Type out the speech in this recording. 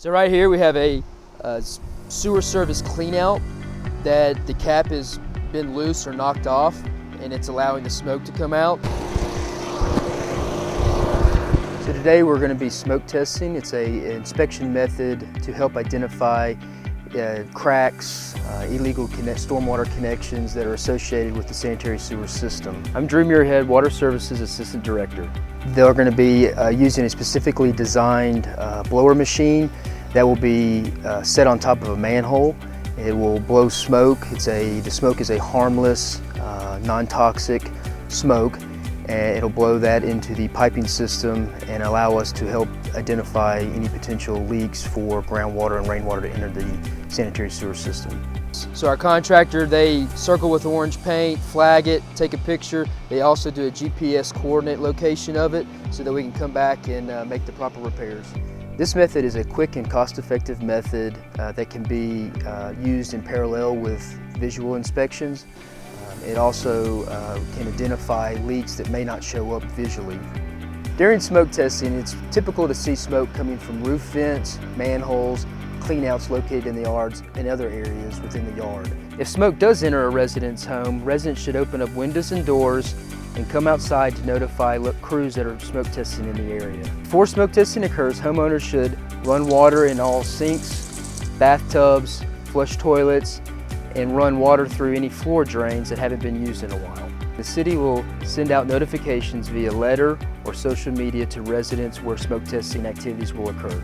So right here we have a sewer service clean out that the cap has been loose or knocked off, and it's allowing the smoke to come out. So today we're going to be smoke testing. It's an inspection method to help identify cracks, illegal stormwater connections that are associated with the sanitary sewer system. I'm Drew Muirhead, Water Services Assistant Director. They're going to be using a specifically designed blower machine that will be set on top of a manhole. It will blow smoke. The smoke is a harmless, non-toxic smoke, and it'll blow that into the piping system and allow us to help identify any potential leaks for groundwater and rainwater to enter the sanitary sewer system. So our contractor, they circle with orange paint, flag it, take a picture. They also do a GPS coordinate location of it so that we can come back and make the proper repairs. This method is a quick and cost-effective method that can be used in parallel with visual inspections. It also can identify leaks that may not show up visually. During smoke testing, it's typical to see smoke coming from roof vents, manholes, cleanouts located in the yards, and other areas within the yard. If smoke does enter a resident's home, residents should open up windows and doors and come outside to notify crews that are smoke testing in the area. Before smoke testing occurs, homeowners should run water in all sinks, bathtubs, flush toilets, and run water through any floor drains that haven't been used in a while. The city will send out notifications via letter or social media to residents where smoke testing activities will occur.